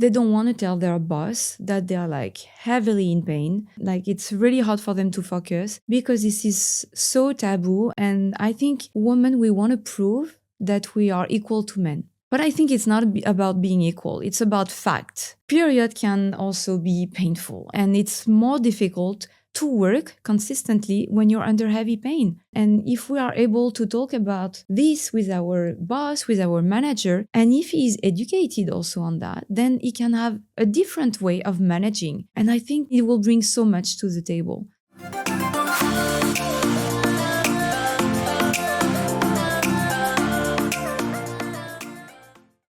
They don't want to tell their boss that they are like heavily in pain. Like it's really hard for them to focus because this is so taboo. And I think women, we want to prove that we are equal to men. But I think it's not about being equal. It's about fact. Period can also be painful, and it's more difficult to work consistently when you're under heavy pain. And if we are able to talk about this with our boss, with our manager, and if he is educated also on that, then he can have a different way of managing. And I think it will bring so much to the table.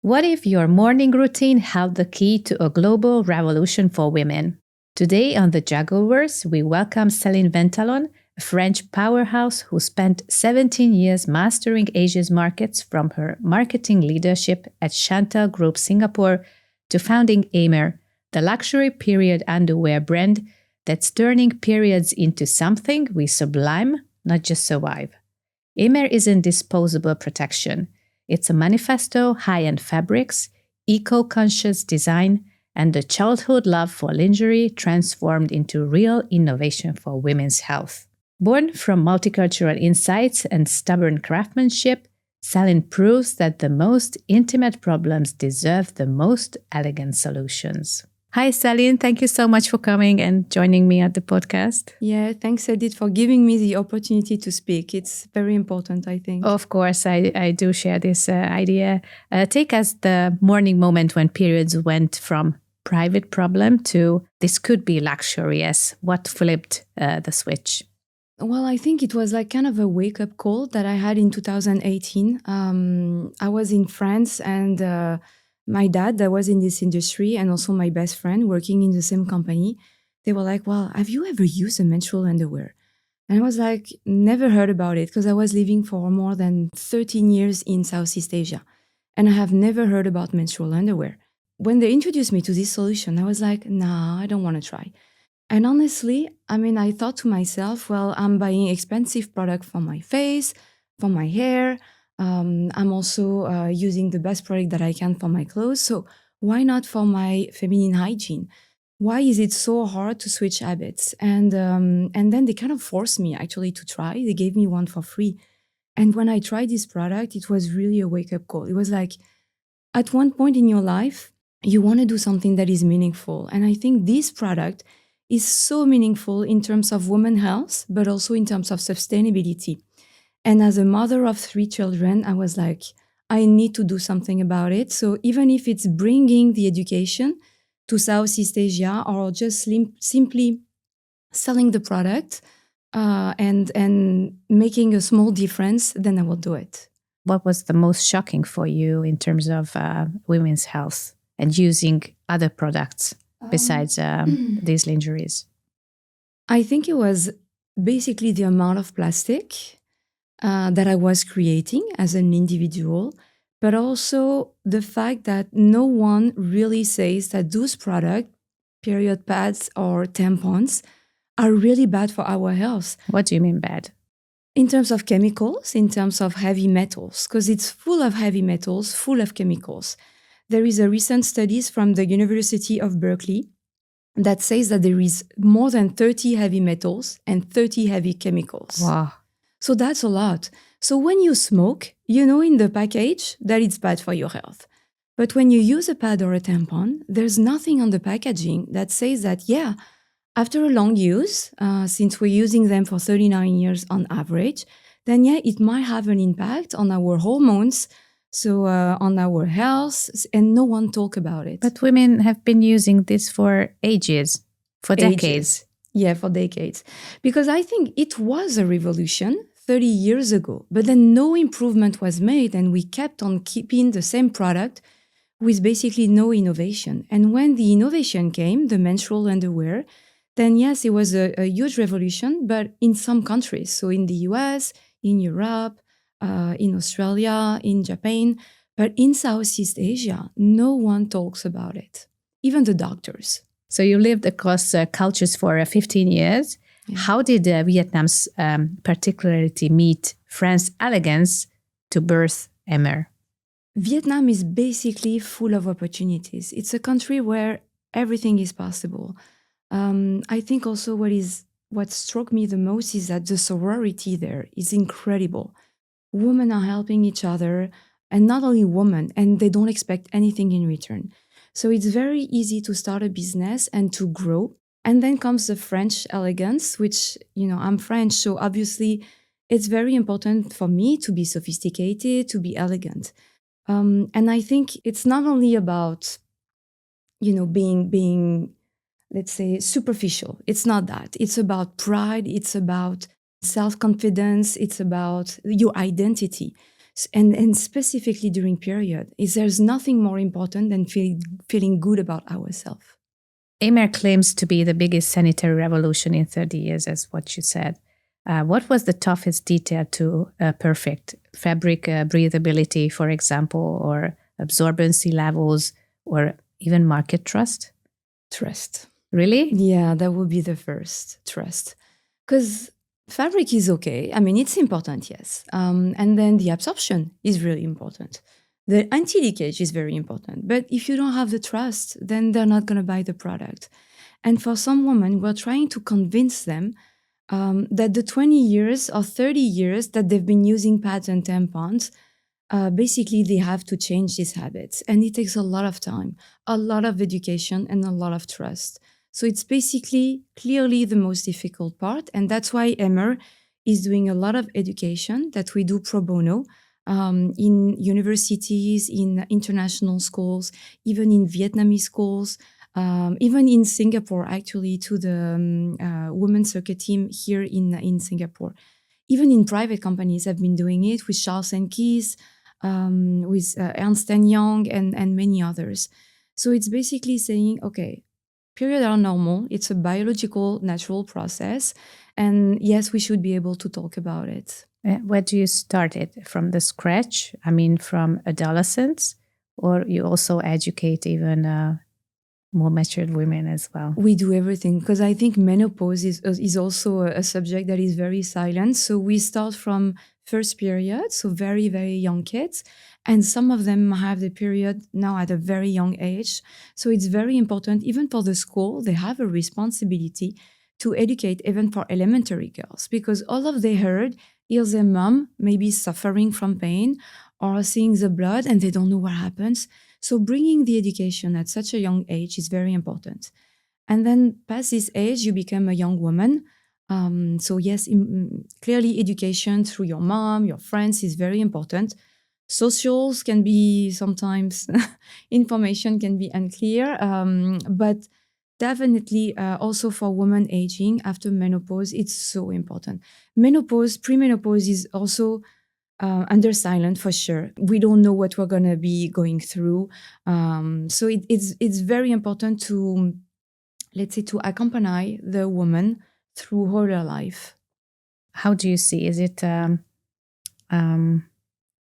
What if your morning routine held the key to a global revolution for women? Today on the Juggleverse, we welcome Céline Ventalon, a French powerhouse who spent 17 years mastering Asia's markets, from her marketing leadership at Chantel Group Singapore to founding Émer, the luxury period underwear brand that's turning periods into something we sublime, not just survive. Émer isn't disposable protection. It's a manifesto, high-end fabrics, eco-conscious design, and the childhood love for lingerie transformed into real innovation for women's health. Born from multicultural insights and stubborn craftsmanship, Céline proves that the most intimate problems deserve the most elegant solutions. Hi, Céline. Thank you so much for coming and joining me at the podcast. Yeah, thanks, Edith, for giving me the opportunity to speak. It's very important, I think. Of course, I do share this idea. Take us the morning moment when periods went from private problem to this could be luxurious. What flipped the switch? Well, I think it was like kind of a wake-up call that I had in 2018. I was in France, and my dad, that was in this industry, and also my best friend working in the same company, they were like, well, have you ever used a menstrual underwear? And I was like, never heard about it, because I was living for more than 13 years in Southeast Asia, and I have never heard about menstrual underwear. When they introduced me to this solution, I was like, nah, I don't want to try. And honestly, I thought to myself, well, I'm buying expensive product for my face, for my hair. I'm also using the best product that I can for my clothes. So why not for my feminine hygiene? Why is it so hard to switch habits? And then they kind of forced me actually to try. They gave me one for free. And when I tried this product, it was really a wake-up call. It was like, at one point in your life, you want to do something that is meaningful. And I think this product is so meaningful in terms of women's health, but also in terms of sustainability. And as a mother of 3 children, I was like, I need to do something about it. So even if it's bringing the education to Southeast Asia or just simply selling the product and making a small difference, then I will do it. What was the most shocking for you in terms of women's health and using other products besides these lingeries? I think it was basically the amount of plastic that I was creating as an individual, but also the fact that no one really says that those products, period pads or tampons, are really bad for our health. What do you mean bad? In terms of chemicals, in terms of heavy metals, because it's full of heavy metals, full of chemicals. There is a recent studies from the University of Berkeley that says that there is more than 30 heavy metals and 30 heavy chemicals. Wow. So that's a lot. So when you smoke, you know in the package that it's bad for your health. But when you use a pad or a tampon, there's nothing on the packaging that says that, yeah, after a long use, since we're using them for 39 years on average, then yeah, it might have an impact on our hormones, so on our health, and no one talk about it. But women have been using this for ages, for decades. Yeah, for decades. Because I think it was a revolution 30 years ago, but then no improvement was made, and we kept on keeping the same product with basically no innovation. And when the innovation came, the menstrual underwear, then yes, it was a huge revolution, but in some countries. So in the US, in Europe, in Australia, in Japan, but in Southeast Asia, no one talks about it, even the doctors. So you lived across cultures for 15 years. Yeah. How did Vietnam's particularity meet France's elegance to birth Émer? Vietnam is basically full of opportunities. It's a country where everything is possible. I think also what struck me the most is that the sorority there is incredible. Women are helping each other, and not only women, and they don't expect anything in return. So it's very easy to start a business and to grow. And then comes the French elegance, which, I'm French, so obviously it's very important for me to be sophisticated, to be elegant. And I think it's not only about, being, let's say, superficial. It's not that. It's about pride. It's about self-confidence. It's about your identity. And specifically during period, there's nothing more important than feeling good about ourselves. Émer claims to be the biggest sanitary revolution in 30 years, as what you said. What was the toughest detail to perfect? Fabric breathability, for example, or absorbency levels, or even market trust? Trust. Really? Yeah, that would be the first, trust. Because fabric is okay. I mean, it's important, yes. And then the absorption is really important. The anti-leakage is very important. But if you don't have the trust, then they're not going to buy the product. And for some women, we're trying to convince them that the 20 years or 30 years that they've been using pads and tampons, basically they have to change these habits. And it takes a lot of time, a lot of education, and a lot of trust. So it's basically clearly the most difficult part. And that's why EMER is doing a lot of education that we do pro bono in universities, in international schools, even in Vietnamese schools, even in Singapore, actually, to the women's circuit team here in Singapore. Even in private companies, I've been doing it with Charles & Keys, with Ernst & Young, and many others. So it's basically saying, okay, periods are normal. It's a biological, natural process. And yes, we should be able to talk about it. Where do you start it? From the scratch? I mean, from adolescence? Or you also educate even more matured women as well? We do everything, because I think menopause is also a subject that is very silent. So we start from first period, so very, very young kids. And some of them have the period now at a very young age. So it's very important, even for the school, they have a responsibility to educate even for elementary girls, because all of they heard is their mom maybe suffering from pain or seeing the blood and they don't know what happens. So bringing the education at such a young age is very important. And then past this age, you become a young woman. So yes, clearly education through your mom, your friends is very important. Socials can be sometimes, information can be unclear, but definitely also for women aging after menopause, it's so important. Menopause, premenopause is also under silent for sure. We don't know what we're going to be going through. So it's very important to, let's say, to accompany the woman through all her life. How do you see? Is it a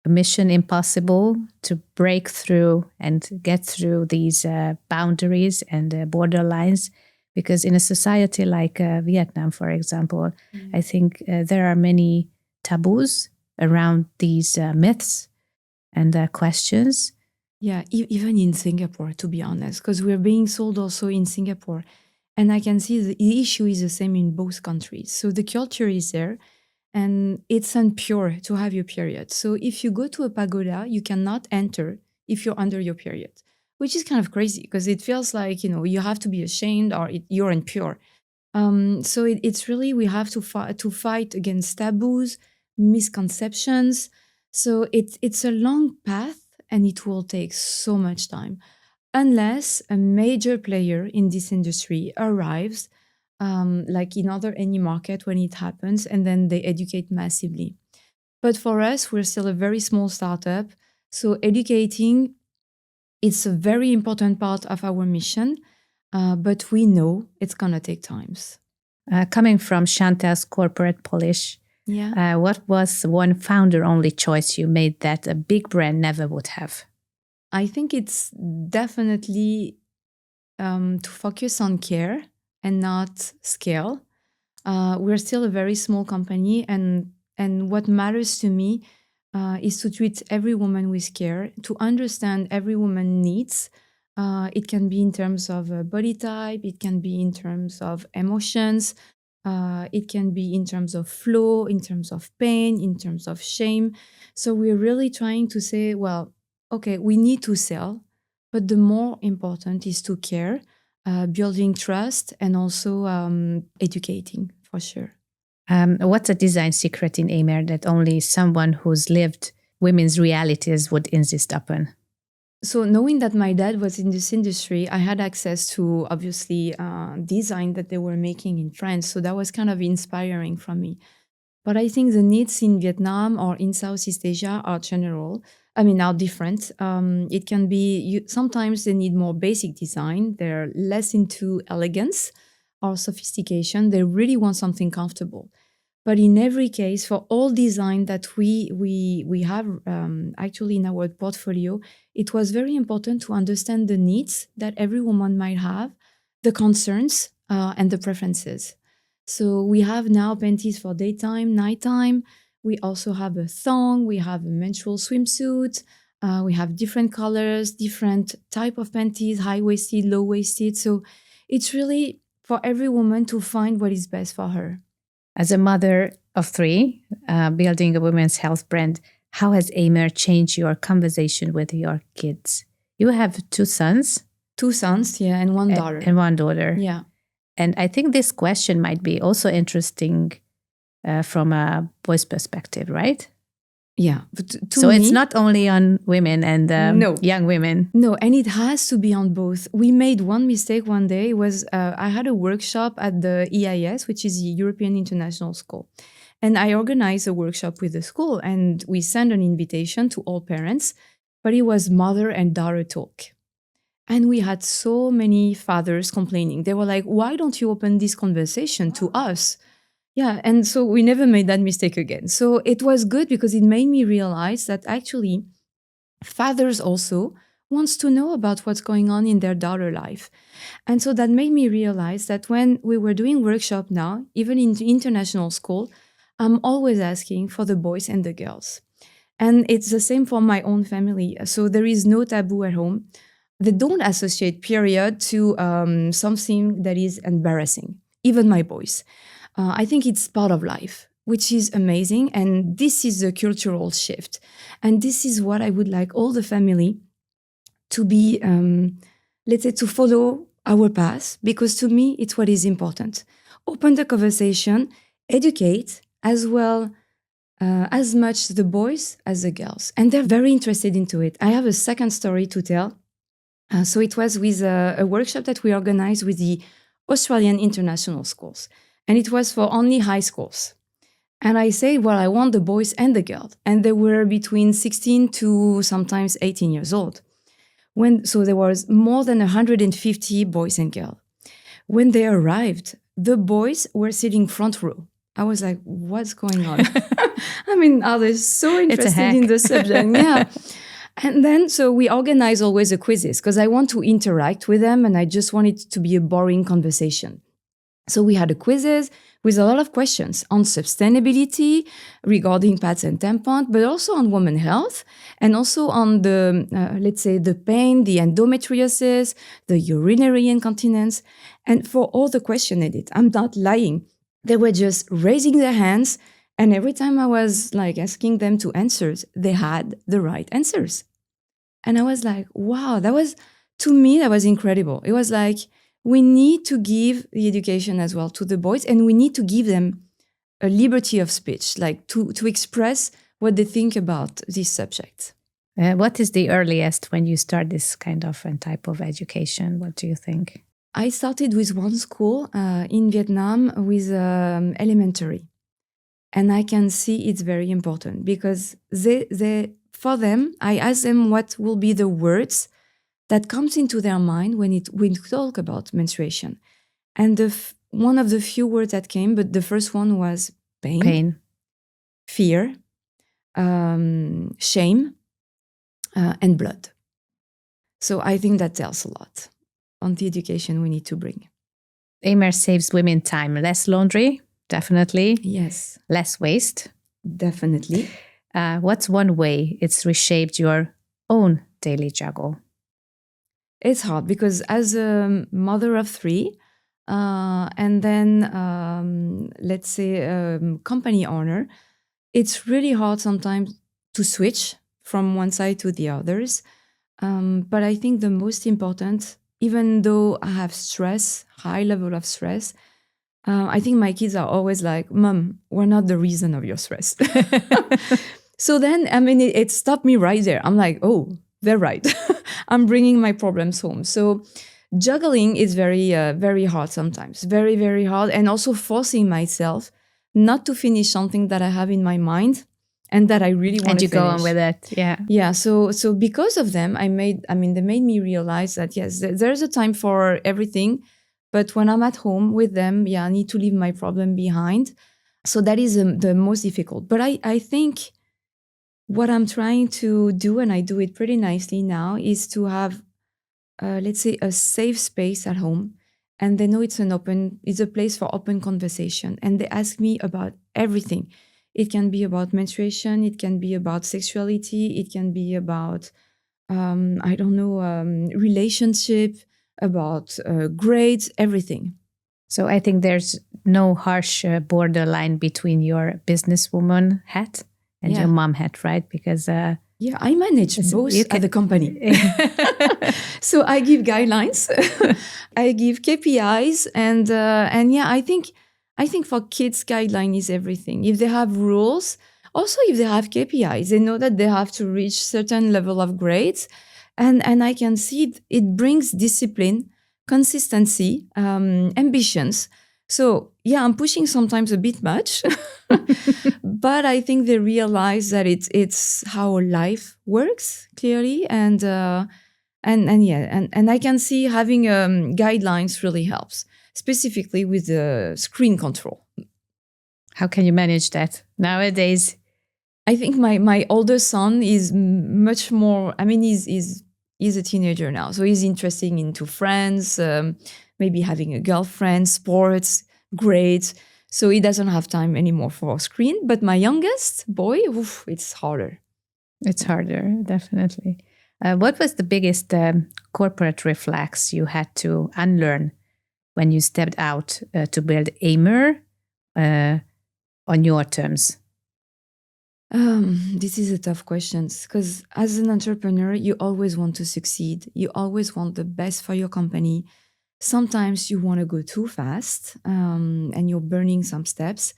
mission impossible to break through and get through these boundaries and borderlines? Because in a society like Vietnam, for example, I think there are many taboos around these myths and questions. Yeah, even in Singapore, to be honest, because we're being sold also in Singapore. And I can see the issue is the same in both countries. So the culture is there, and it's impure to have your period. So if you go to a pagoda, you cannot enter if you're under your period, which is kind of crazy because it feels like, you have to be ashamed or you're impure. So it's really, we have to fight against taboos, misconceptions. So it's a long path and it will take so much time unless a major player in this industry arrives, like in any market when it happens, and then they educate massively. But for us, we're still a very small startup. So educating, it's a very important part of our mission, but we know it's going to take times. Coming from Chantel's corporate polish, Yeah. What was one founder-only choice you made that a big brand never would have? I think it's definitely to focus on care and not scale. We're still a very small company, and what matters to me is to treat every woman with care, to understand every woman's needs. It can be in terms of body type, it can be in terms of emotions, it can be in terms of flow, in terms of pain, in terms of shame. So we're really trying to say, well, okay, we need to sell, but the more important is to care, building trust, and also educating for sure. What's a design secret in Émer that only someone who's lived women's realities would insist upon? So knowing that my dad was in this industry, I had access to obviously design that they were making in France. So that was kind of inspiring for me. But I think the needs in Vietnam or in Southeast Asia are general. I mean, are different. It can be, sometimes they need more basic design. They're less into elegance or sophistication. They really want something comfortable. But in every case, for all design that we have actually in our portfolio, it was very important to understand the needs that every woman might have, the concerns, and the preferences. So we have now panties for daytime, nighttime. We also have a thong. We have a menstrual swimsuit. We have different colors, different type of panties, high-waisted, low-waisted. So it's really for every woman to find what is best for her. As a mother of three, building a women's health brand, how has Émer changed your conversation with your kids? You have two sons. Two sons, yeah, and one daughter. And one daughter. Yeah. And I think this question might be also interesting from a boy's perspective, right? Yeah. But so it's not only on women and young women. No, and it has to be on both. We made one mistake one day. It was I had a workshop at the EIS, which is the European International School. And I organized a workshop with the school and we sent an invitation to all parents, but it was mother and daughter talk. And we had so many fathers complaining. They were like, why don't you open this conversation to us? Yeah, and so we never made that mistake again. So it was good because it made me realize that actually fathers also wants to know about what's going on in their daughter life. And so that made me realize that when we were doing workshop now, even in international school, I'm always asking for the boys and the girls. And it's the same for my own family. So there is no taboo at home. They don't associate period to something that is embarrassing, even my boys. I think it's part of life, which is amazing. And this is a cultural shift. And this is what I would like all the family to be, let's say, to follow our path, because to me, it's what is important. Open the conversation, educate as well, as much the boys as the girls. And they're very interested into it. I have a second story to tell. So it was with a workshop that we organized with the Australian International Schools. And it was for only high schools. And I say, well, I want the boys and the girls. And they were between 16 to sometimes 18 years old. So there was more than 150 boys and girls. When they arrived, the boys were sitting front row. I was like, what's going on? I mean, are they so interested in the subject? Yeah. And then, so we organize always a quizzes because I want to interact with them and I just want it to be a boring conversation. So we had a quizzes with a lot of questions on sustainability regarding pads and tampons, but also on women's health and also on the, let's say, the pain, the endometriosis, the urinary incontinence. And for all the question, Edith, I'm not lying. They were just raising their hands. And every time I was like asking them to answer, they had the right answers. And I was like, wow, to me, that was incredible. It was like, we need to give the education as well to the boys, and we need to give them a liberty of speech, like to express what they think about this subject. What is the earliest when you start this kind of type of education? What do you think? I started with one school in Vietnam with elementary. And I can see it's very important because for them, I ask them what will be the words that comes into their mind when we talk about menstruation. And one of the few words that came, but the first one was pain. Fear, shame, and blood. So I think that tells a lot on the education we need to bring. Émer saves women time. Less laundry, definitely. Yes. Less waste. Definitely. What's one way it's reshaped your own daily juggle? It's hard because as a mother of three, and then let's say company owner, it's really hard sometimes to switch from one side to the others. But I think the most important, even though I have stress, high level of stress, I think my kids are always like, "Mom, we're not the reason of your stress." So then, I mean, it stopped me right there. I'm like, "Oh, they're right. I'm bringing my problems home." So juggling is very hard sometimes, very, very hard. And also forcing myself not to finish something that I have in my mind and that I really want to finish. And you go on with it. Yeah. Yeah. So because of them, they made me realize that, yes, there's a time for everything. But when I'm at home with them, I need to leave my problem behind. So that is the most difficult. But I think what I'm trying to do, and I do it pretty nicely now, is to have, let's say, a safe space at home. And they know it's a place for open conversation. And they ask me about everything. It can be about menstruation. It can be about sexuality. It can be about, relationship, about grades, everything. So I think there's no harsh borderline between your businesswoman hat and your mom hat, right? Because I manage both at the company. So I give guidelines, I give KPIs, and I think for kids, guideline is everything. If they have rules, also if they have KPIs, they know that they have to reach certain level of grades, and I can see it brings discipline, consistency, ambitions. So I'm pushing sometimes a bit much, but I think they realize that it's how life works clearly, and I can see having guidelines really helps, specifically with the screen control. How can you manage that nowadays? I think my older son is much more. I mean, he's a teenager now, so he's interested into friends, maybe having a girlfriend, sports, grades. So he doesn't have time anymore for a screen. But my youngest boy, it's harder. It's harder, definitely. What was the biggest corporate reflex you had to unlearn when you stepped out to build EMER on your terms? This is a tough question because as an entrepreneur, you always want to succeed. You always want the best for your company. Sometimes you want to go too fast and you're burning some steps.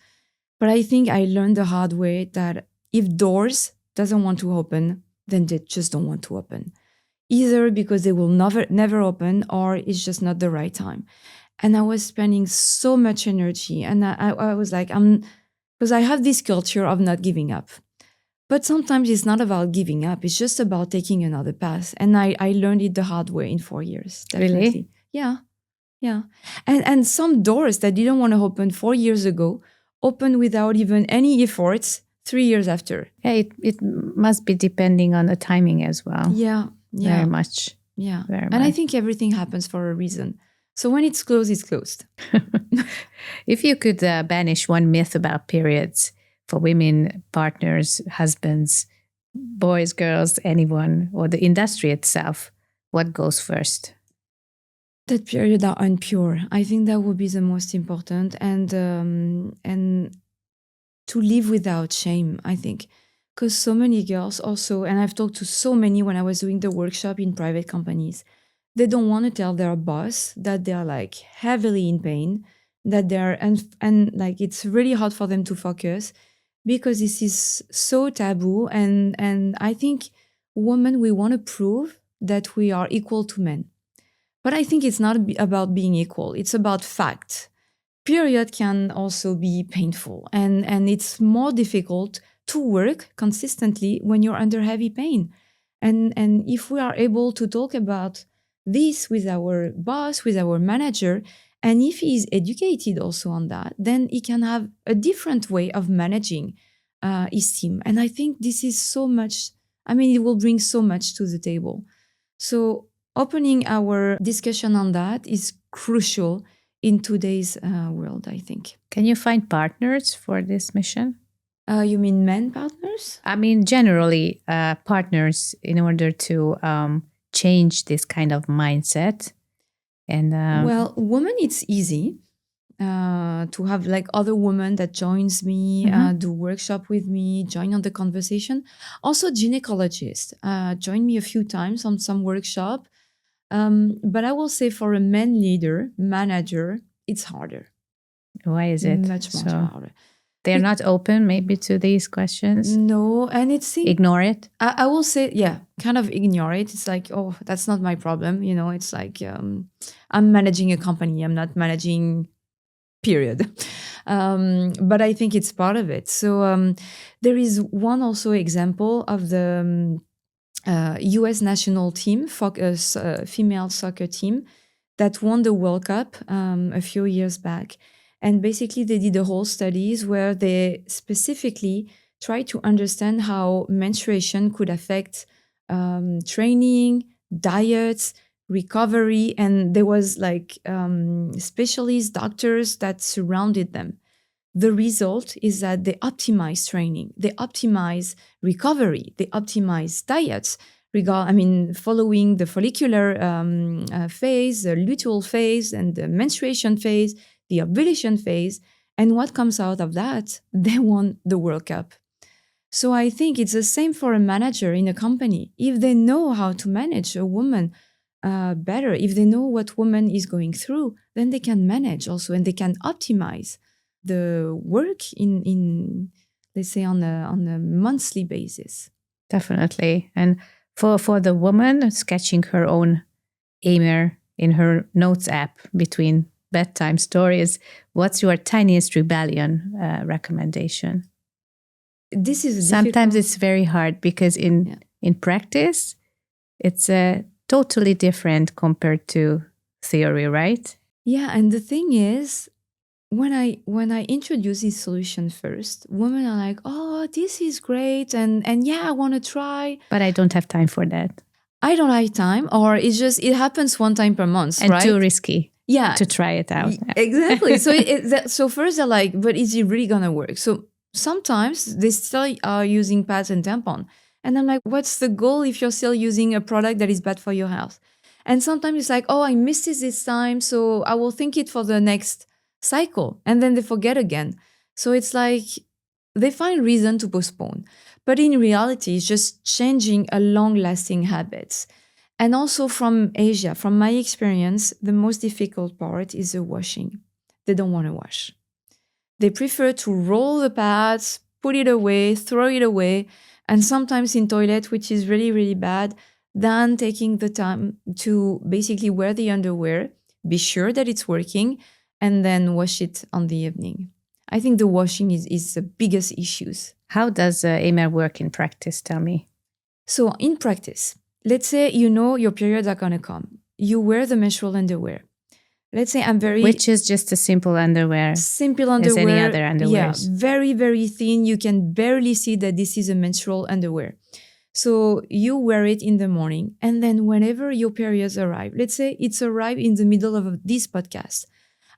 But I think I learned the hard way that if doors doesn't want to open, then they just don't want to open. Either because they will never open, or it's just not the right time. And I was spending so much energy, and I was like, because I have this culture of not giving up. But sometimes it's not about giving up. It's just about taking another path. And I learned it the hard way in 4 years. Definitely. Really? Yeah. And some doors that didn't want to open 4 years ago open without even any efforts 3 years after. Yeah, it must be depending on the timing as well. Yeah. Very much. Yeah. Very and much. I think everything happens for a reason. So when it's closed, it's closed. If you could banish one myth about periods for women, partners, husbands, boys, girls, anyone, or the industry itself, what goes first? That period are unpure. I think that would be the most important, and to live without shame, I think. Because so many girls also, and I've talked to so many when I was doing the workshop in private companies, they don't want to tell their boss that they're like heavily in pain, that they're, and like it's really hard for them to focus because this is so taboo. And I think women, we want to prove that we are equal to men. But I think it's not about being equal. It's about fact. Period can also be painful, and it's more difficult to work consistently when you're under heavy pain. And if we are able to talk about this with our boss, with our manager, and if he is educated also on that, then he can have a different way of managing his team. And I think this is so much, I mean, it will bring so much to the table. So opening our discussion on that is crucial in today's world, I think. Can you find partners for this mission? You mean men partners? I mean, generally, partners in order to change this kind of mindset. And Well, women, it's easy to have like other women that joins me, do workshop with me, join on the conversation. Also, gynecologists join me a few times on some workshop. But I will say for a man leader, manager, it's harder. why is it Much so? harder. They're not open maybe to these questions? No, and it's Ignore it? I will say, yeah, kind of ignore it. It's like, oh, that's not my problem. You know, it's like I'm managing a company. I'm not managing, period. But I think it's part of it. So there is one also example of the US national team, female soccer team, that won the World Cup a few years back. And basically, they did a whole studies where they specifically tried to understand how menstruation could affect training, diets, recovery. And there was like specialists, doctors that surrounded them. The result is that they optimize training, they optimize recovery, they optimize diets, following the follicular phase, the luteal phase, and the menstruation phase, the ovulation phase. And what comes out of that? They won the World Cup. So I think it's the same for a manager in a company. If they know how to manage a woman better, if they know what woman is going through, then they can manage also, and they can optimize the work in let's say on a monthly basis. Definitely. And for the woman sketching her own Émer in her notes app between bedtime stories, what's your tiniest rebellion recommendation? This is sometimes it's very hard because in practice it's totally different compared to theory, right? Yeah, and the thing is, when I introduce this solution first, women are like, "Oh, this is great," and yeah, I want to try. But I don't have time for that. I don't have time, or it happens one time per month, and right? Too risky. Yeah, to try it out. Exactly. So first they're like, "But is it really gonna work?" So sometimes they still are using pads and tampon, and I'm like, "What's the goal if you're still using a product that is bad for your health?" And sometimes it's like, "Oh, I missed it this time, so I will think it for the next cycle," and then they forget again. So it's like they find reason to postpone. But in reality, it's just changing a long-lasting habits. And also from Asia, from my experience, the most difficult part is the washing. They don't want to wash. They prefer to roll the pads, put it away, throw it away, and sometimes in toilet, which is really, really bad, than taking the time to basically wear the underwear, be sure that it's working, and then wash it on the evening. I think the washing is the biggest issues. How does EMER work in practice? Tell me. So in practice, let's say you know your periods are going to come. You wear the menstrual underwear. Let's say Which is just a simple underwear. Simple underwear. As any other underwear. Yeah, very, very thin. You can barely see that this is a menstrual underwear. So you wear it in the morning. And then whenever your periods arrive, let's say it's arrived in the middle of this podcast,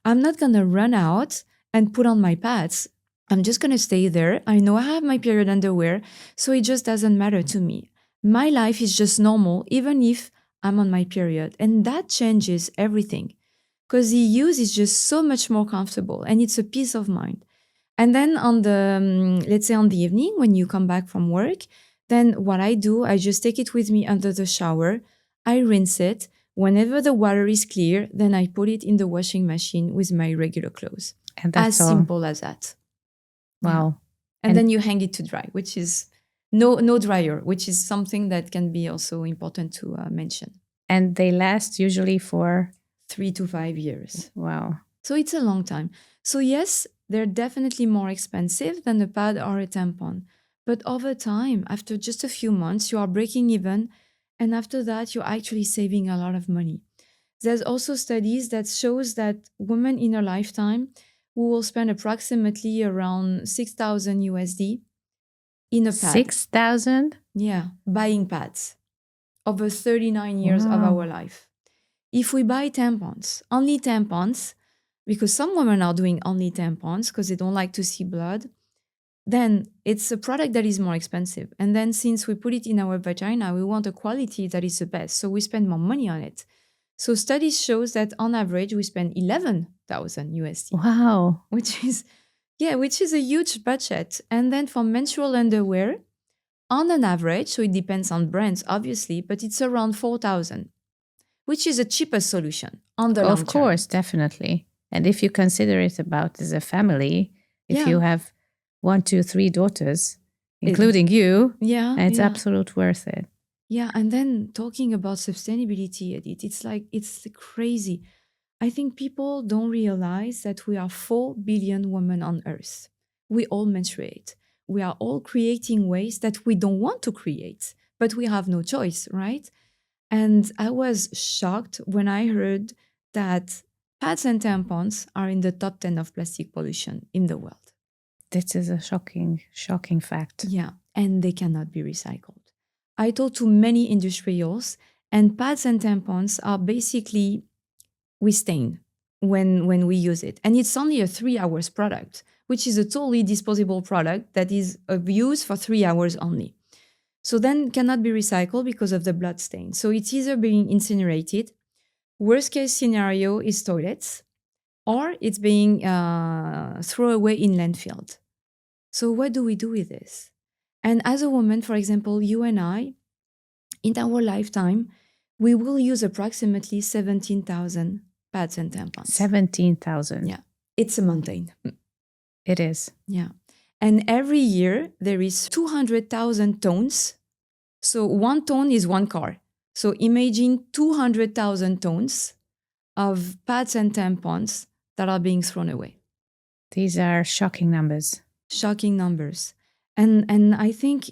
I'm not going to run out and put on my pads. I'm just going to stay there. I know I have my period underwear, so it just doesn't matter to me. My life is just normal, even if I'm on my period. And that changes everything because the use is just so much more comfortable and it's a peace of mind. And then on the, let's say on the evening, when you come back from work, then what I do, I just take it with me under the shower. I rinse it. Whenever the water is clear, then I put it in the washing machine with my regular clothes. And that's as simple as that. Wow. Yeah. And then you hang it to dry, which is no dryer, which is something that can be also important to mention. And they last usually for 3 to 5 years. Wow. So it's a long time. So yes, they're definitely more expensive than a pad or a tampon. But over time, after just a few months, you are breaking even. And after that, you're actually saving a lot of money. There's also studies that shows that women in a lifetime who will spend approximately around 6,000 USD in a pad. 6,000? Yeah, buying pads over 39 years of our life. If we buy tampons, only tampons, because some women are doing only tampons because they don't like to see blood, then it's a product that is more expensive. And then since we put it in our vagina, we want a quality that is the best. So we spend more money on it. So studies shows that on average, we spend 11,000 USD. Wow. Which is a huge budget. And then for menstrual underwear, on an average, so it depends on brands, obviously, but it's around 4,000, which is a cheaper solution on the long term. Of course, definitely. And if you consider it about as a family, if you have 1, 2, 3 daughters, including you, it's absolutely worth it. Yeah, and then talking about sustainability, Edith, it's crazy. I think people don't realize that we are 4 billion women on Earth. We all menstruate. We are all creating waste that we don't want to create, but we have no choice, right? And I was shocked when I heard that pads and tampons are in the top 10 of plastic pollution in the world. This is a shocking fact. Yeah, and they cannot be recycled. I talked to many industrials, and pads and tampons are basically, we stain when we use it. And it's only a 3 hours product, which is a totally disposable product that is of use for 3 hours only. So then cannot be recycled because of the blood stain. So it's either being incinerated, worst case scenario is toilets, or it's being thrown away in landfill. So what do we do with this? And as a woman, for example, you and I, in our lifetime, we will use approximately 17,000 pads and tampons. 17,000. Yeah, it's a mountain. It is. Yeah. And every year there is 200,000 tons. So 1 ton is 1 car. So imagine 200,000 tons of pads and tampons that are being thrown away. These are shocking numbers. Shocking numbers. And I think,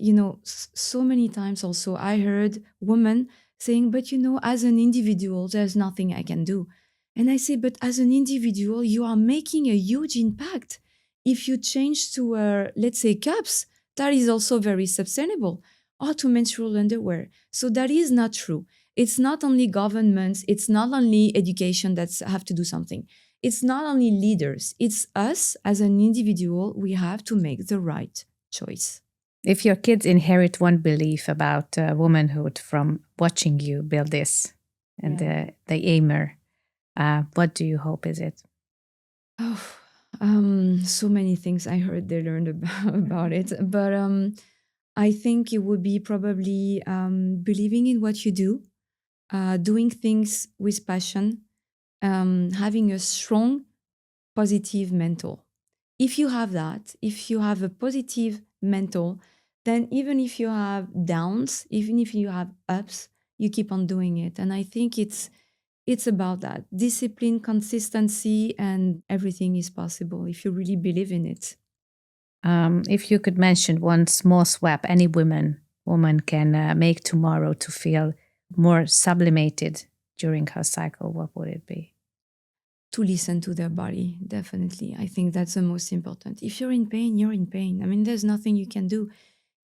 so many times also I heard women saying, but as an individual, there's nothing I can do. And I say, but as an individual, you are making a huge impact. If you change to, let's say, cups, that is also very sustainable, or to menstrual underwear. So that is not true. It's not only governments, it's not only education that have to do something. It's not only leaders, it's us as an individual, we have to make the right choice. If your kids inherit one belief about womanhood from watching you build this and the EMER, what do you hope is it? So many things I heard they learned about it. But I think it would be probably believing in what you do, doing things with passion, having a strong, positive mental. If you have that, if you have a positive mental, then even if you have downs, even if you have ups, you keep on doing it. And I think it's about that. Discipline, consistency, and everything is possible if you really believe in it. If you could mention one small swap any woman can make tomorrow to feel more sublimated during her cycle, what would it be? To listen to their body, definitely. I think that's the most important. If you're in pain, you're in pain. I mean, there's nothing you can do.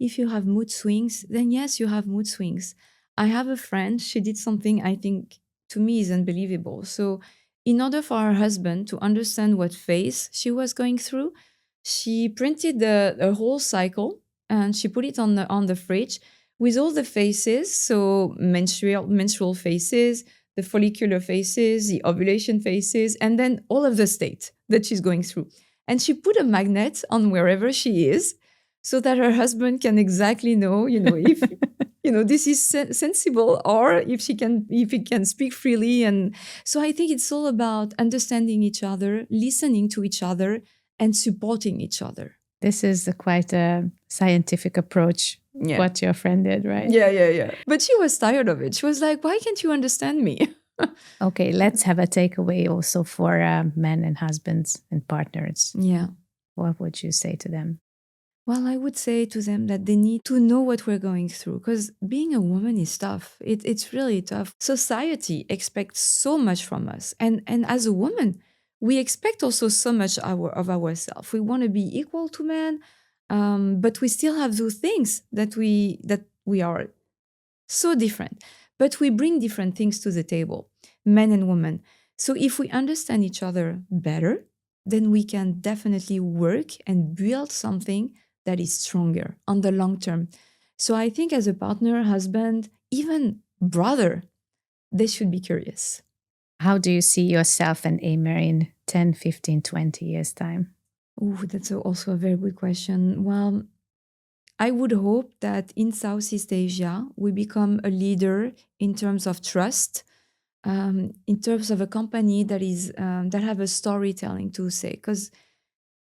If you have mood swings, then yes, you have mood swings. I have a friend, she did something I think to me is unbelievable. So in order for her husband to understand what phase she was going through, she printed the whole cycle and she put it on the fridge with all the phases. So menstrual phases, the follicular phases, the ovulation phases, and then all of the state that she's going through. And she put a magnet on wherever she is so that her husband can exactly know, if this is sensible, or if he can speak freely. And so I think it's all about understanding each other, listening to each other, and supporting each other. This is quite a scientific approach, what your friend did, right? Yeah. But she was tired of it. She was like, why can't you understand me? Okay, let's have a takeaway also for men and husbands and partners. Yeah. What would you say to them? Well, I would say to them that they need to know what we're going through, because being a woman is tough. It's really tough. Society expects so much from us. And as a woman, we expect also so much of ourselves. We want to be equal to men, but we still have those things that we are so different. But we bring different things to the table, men and women. So if we understand each other better, then we can definitely work and build something that is stronger on the long term. So I think as a partner, husband, even brother, they should be curious. How do you see yourself and Émer in 10, 15, 20 years' time? Oh, that's also a very good question. Well, I would hope that in Southeast Asia, we become a leader in terms of trust, in terms of a company that is that have a storytelling to say. Because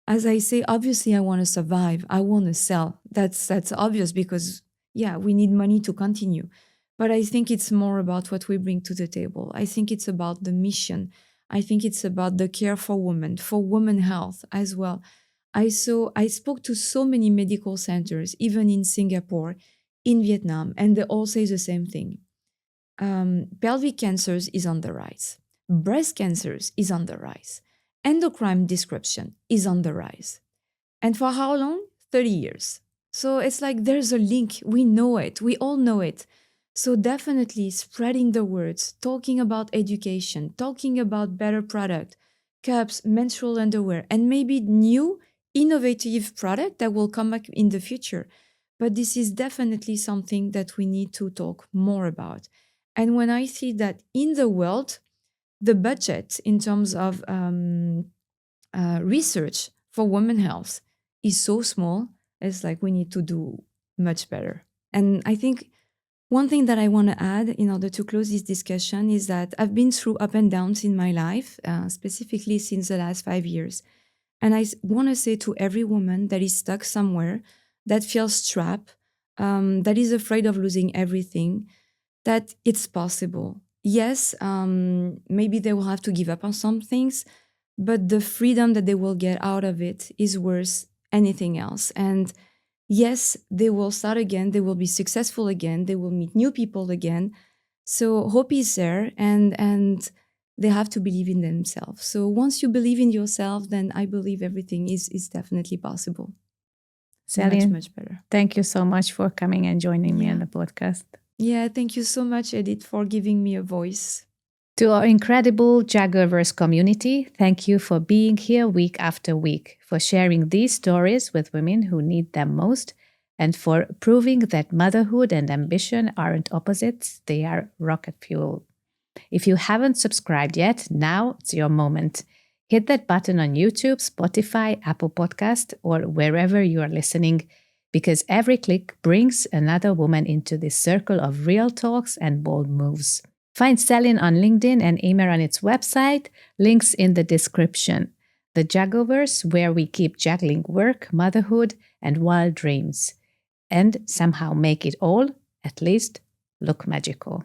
as I say, obviously, I want to survive. I want to sell. That's obvious because yeah, we need money to continue. But I think it's more about what we bring to the table. I think it's about the mission. I think it's about the care for women health as well. I spoke to so many medical centers, even in Singapore, in Vietnam, and they all say the same thing. Pelvic cancers is on the rise. Breast cancers is on the rise. Endocrine disruption is on the rise. And for how long? 30 years. So it's like there's a link. We know it. We all know it. So definitely spreading the words, talking about education, talking about better product, cups, menstrual underwear, and maybe new innovative product that will come back in the future. But this is definitely something that we need to talk more about. And when I see that in the world, the budget in terms of research for women health is so small, it's like we need to do much better. And I think one thing that I want to add in order to close this discussion is that I've been through up and downs in my life, specifically since the last 5 years. And I want to say to every woman that is stuck somewhere, that feels trapped, that is afraid of losing everything, that it's possible. Yes, maybe they will have to give up on some things, but the freedom that they will get out of it is worth anything else. And yes, they will start again, they will be successful again, they will meet new people again. So hope is there, and they have to believe in themselves. So once you believe in yourself, then I believe everything is definitely possible. Céline, much better. Thank you so much for coming and joining me on the podcast. Yeah, thank you so much, Edith, for giving me a voice. To our incredible Juggleverse community, thank you for being here week after week, for sharing these stories with women who need them most, and for proving that motherhood and ambition aren't opposites, they are rocket fuel. If you haven't subscribed yet, now it's your moment. Hit that button on YouTube, Spotify, Apple Podcast, or wherever you are listening, because every click brings another woman into this circle of real talks and bold moves. Find Céline on LinkedIn and Émer on its website, links in the description. The Juggleverse, where we keep juggling work, motherhood, and wild dreams, and somehow make it all, at least, look magical.